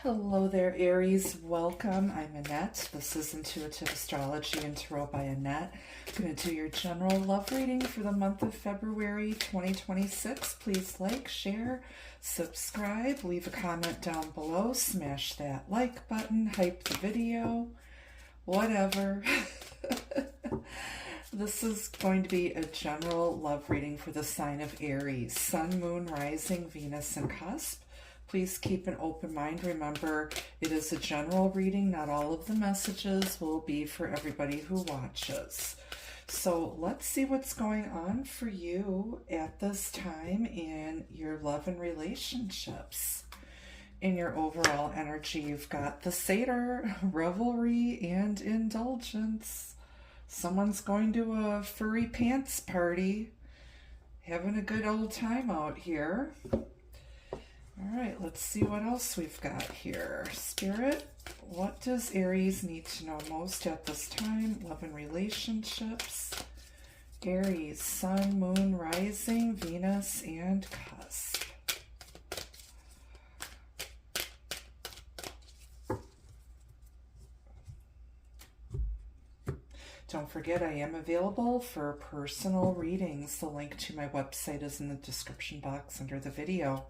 Hello there, Aries. Welcome. I'm Annette. This is Intuitive Astrology and Tarot by Annette. I'm going to do your general love reading for the month of February 2026. Please like, share, subscribe, leave a comment down below, smash that like button, hype the video, whatever. This is going to be a general love reading for the sign of Aries, Sun, Moon, Rising, Venus, and Cusp. Please keep an open mind. Remember, it is a general reading. Not all of the messages will be for everybody who watches. So let's see what's going on for you at this time in your love and relationships. In your overall energy, you've got the satyr, revelry, and indulgence. Someone's going to a furry pants party, having a good old time out here. All right, let's see what else we've got here. Spirit, what does Aries need to know most at this time? Love and relationships. Aries, Sun, Moon, Rising, Venus, and Cusp. Don't forget, I am available for personal readings. The link to my website is in the description box under the video.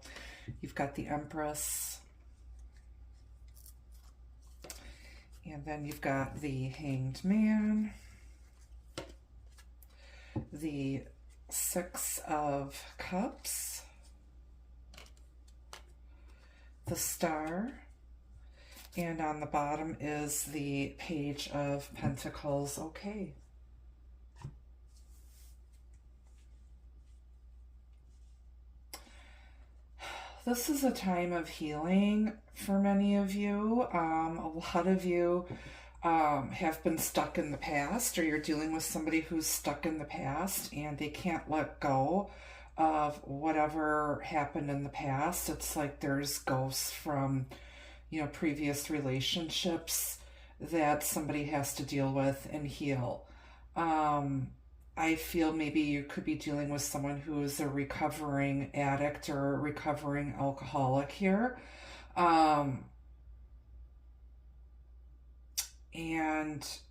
You've got the Empress, and then you've got the Hanged Man, the Six of Cups, the Star, and on the bottom is the Page of Pentacles. Okay. This is a time of healing for many of you. A lot of you have been stuck in the past, or you're dealing with somebody who's stuck in the past and they can't let go of whatever happened in the past. It's like there's ghosts from, previous relationships that somebody has to deal with and heal. I feel maybe you could be dealing with someone who is a recovering addict or a recovering alcoholic here. And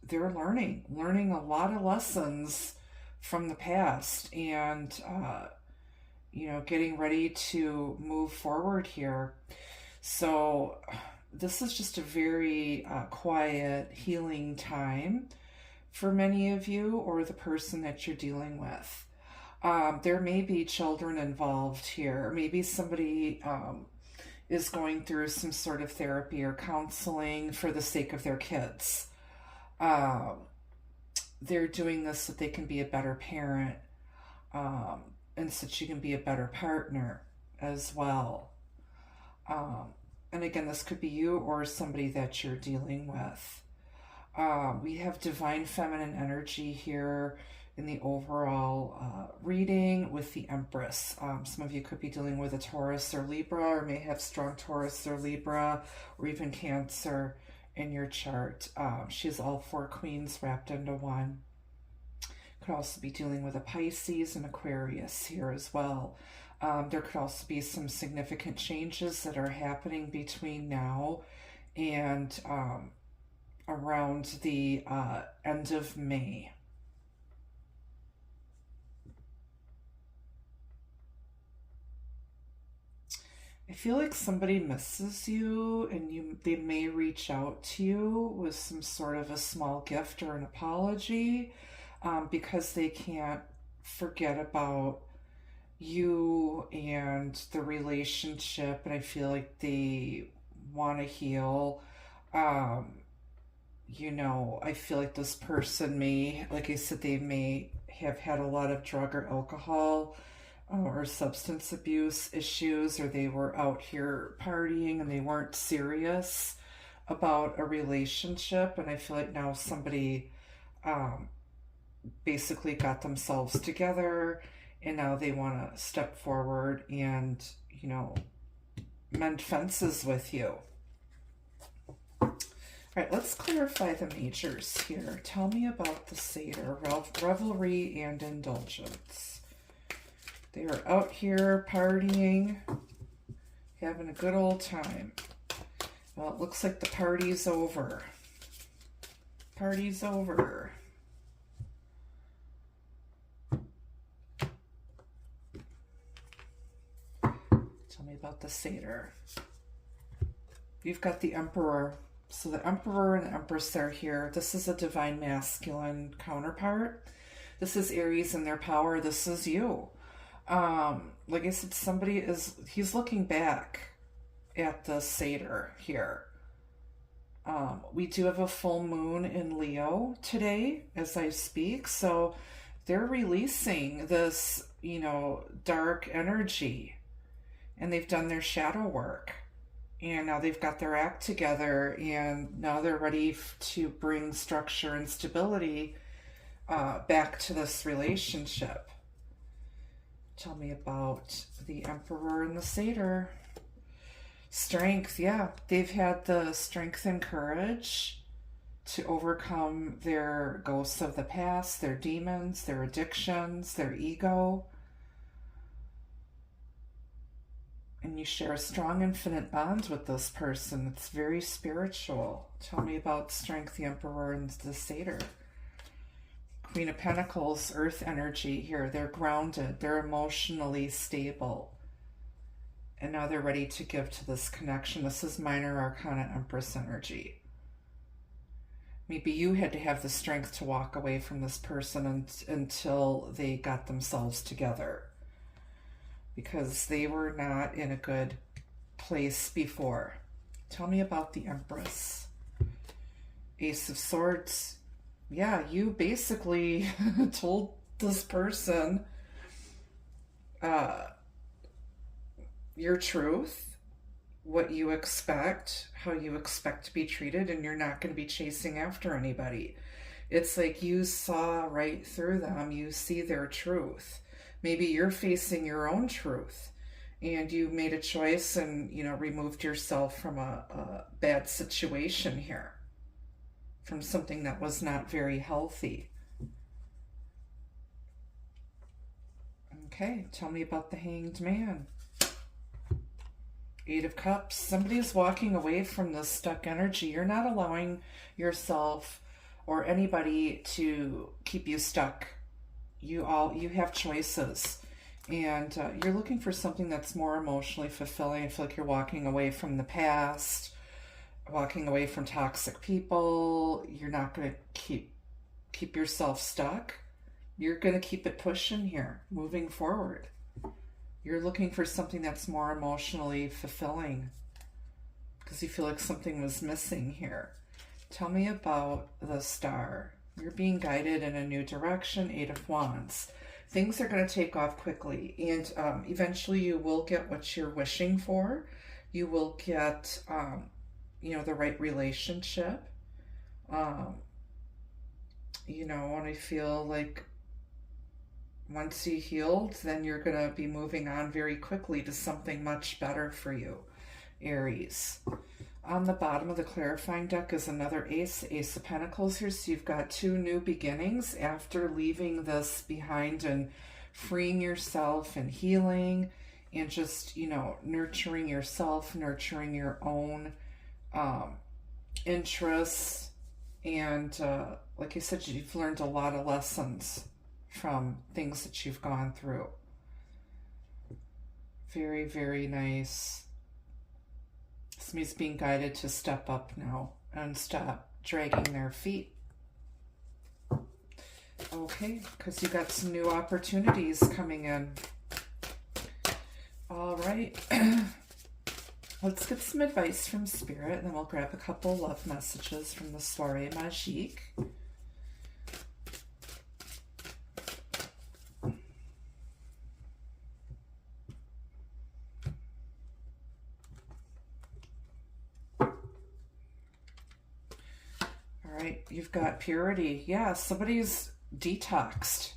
they're learning a lot of lessons from the past and, getting ready to move forward here. So this is just a very quiet, healing time for many of you or the person that you're dealing with. There may be children involved here. Maybe somebody is going through some sort of therapy or counseling for the sake of their kids. They're doing this so they can be a better parent, and so that you can be a better partner as well. And again, this could be you or somebody that you're dealing with. We have divine feminine energy here in the overall reading with the Empress. Some of you could be dealing with a Taurus or Libra, or may have strong Taurus or Libra, or even Cancer in your chart. She has all four queens wrapped into one. Could also be dealing with a Pisces and Aquarius here as well. There could also be some significant changes that are happening between now and around the end of May. I feel like somebody misses you, and they may reach out to you with some sort of a small gift or an apology, because they can't forget about you and the relationship, and I feel like they want to heal. I feel like this person may, like I said, they may have had a lot of drug or alcohol or substance abuse issues, or they were out here partying and they weren't serious about a relationship. And I feel like now somebody basically got themselves together, and now they want to step forward and, mend fences with you. All right, let's clarify the majors here. Tell me about the Satyr, revelry and indulgence. They are out here partying, having a good old time. Well, it looks like the party's over. Party's over. Tell me about the Satyr. You've got the Emperor. So the Emperor and the Empress are here. This is a divine masculine counterpart. This is Aries in their power. This is you. Like I said, he's looking back at the Satyr here. We do have a full moon in Leo today as I speak. So they're releasing this, dark energy, and they've done their shadow work. And now they've got their act together, and now they're ready to bring structure and stability back to this relationship. Tell me about the Emperor and the Satyr. Strength, yeah. They've had the strength and courage to overcome their ghosts of the past, their demons, their addictions, their ego. And you share a strong infinite bond with this person. It's very spiritual. Tell me about strength, the Emperor and the Satyr. Queen of Pentacles, earth energy here. They're grounded. They're emotionally stable. And now they're ready to give to this connection. This is minor arcana Empress energy. Maybe you had to have the strength to walk away from this person until they got themselves together, because they were not in a good place before. Tell me about the Empress. Ace of Swords. Yeah, you basically told this person your truth, what you expect, how you expect to be treated, and you're not going to be chasing after anybody. It's like you saw right through them. You see their truth. Maybe you're facing your own truth, and you made a choice and, removed yourself from a bad situation here, from something that was not very healthy. Okay, tell me about the Hanged Man. Eight of Cups. Somebody's walking away from this stuck energy. You're not allowing yourself or anybody to keep you stuck. You have choices, and you're looking for something that's more emotionally fulfilling. I feel like you're walking away from the past, walking away from toxic people. You're not going to keep yourself stuck. You're going to keep it pushing here, moving forward. You're looking for something that's more emotionally fulfilling because you feel like something was missing here. Tell me about the Star. You're being guided in a new direction. Eight of Wands. Things are going to take off quickly, and eventually you will get what you're wishing for. You will get, the right relationship. And I feel like once you healed, then you're going to be moving on very quickly to something much better for you, Aries. On the bottom of the clarifying deck is another Ace of Pentacles here. So you've got two new beginnings after leaving this behind and freeing yourself and healing and just, nurturing yourself, nurturing your own interests. And like I said, you've learned a lot of lessons from things that you've gone through. Very, very nice. Somebody's being guided to step up now and stop dragging their feet. Okay, because you got some new opportunities coming in. All right. Let's get some advice from Spirit, and then we'll grab a couple love messages from the Soirée Magique. You've got purity. Yeah, somebody's detoxed.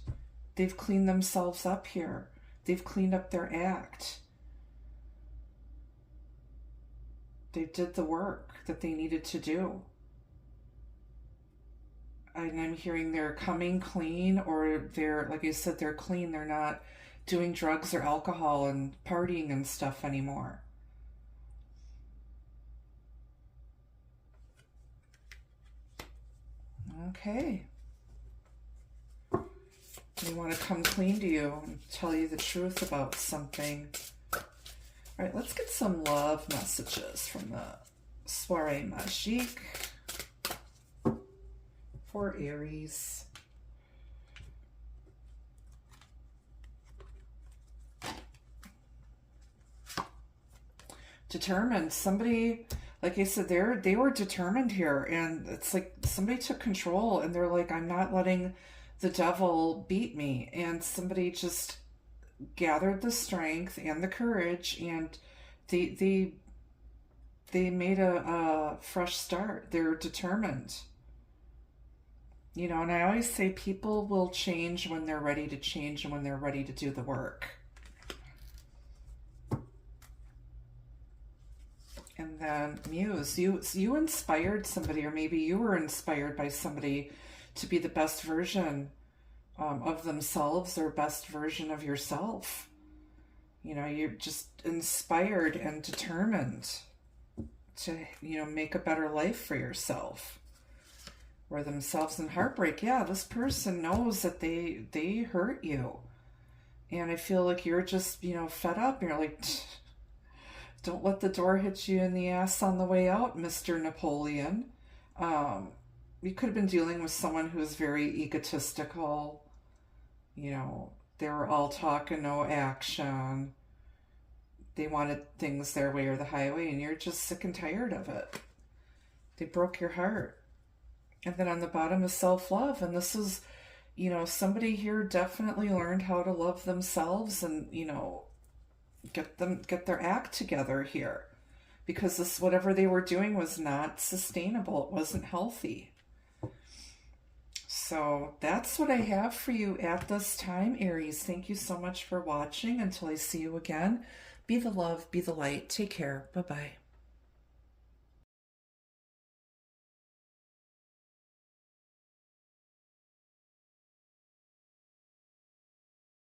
They've cleaned themselves up here. They've cleaned up their act. They did the work that they needed to do. I'm hearing they're coming clean, or they're, like I said, they're clean. They're not doing drugs or alcohol and partying and stuff anymore. Okay. They want to come clean to you and tell you the truth about something. All right, let's get some love messages from the Soirée Magique for Aries. Determined. Somebody, like I said, they were determined here, and it's like somebody took control, and they're like, I'm not letting the devil beat me. And somebody just gathered the strength and the courage, and they made a fresh start. They're determined. You know, and I always say people will change when they're ready to change and when they're ready to do the work. And then Muse, you inspired somebody, or maybe you were inspired by somebody to be the best version of themselves, or best version of yourself. You know, you're just inspired and determined to, you know, make a better life for yourself or themselves. And heartbreak, yeah, this person knows that they hurt you. And I feel like you're just, you know, fed up. You're like, don't let the door hit you in the ass on the way out, Mr. Napoleon. You could have been dealing with someone who's very egotistical. You know, they were all talk and no action. They wanted things their way or the highway, and you're just sick and tired of it. They broke your heart. And then on the bottom is self-love. And this is, you know, somebody here definitely learned how to love themselves and, you know, get their act together here, because this, whatever they were doing, was not sustainable. It wasn't healthy. So that's what I have for you at this time, Aries. Thank you so much for watching. Until I see you again, be the love, be the light. Take care. Bye-bye.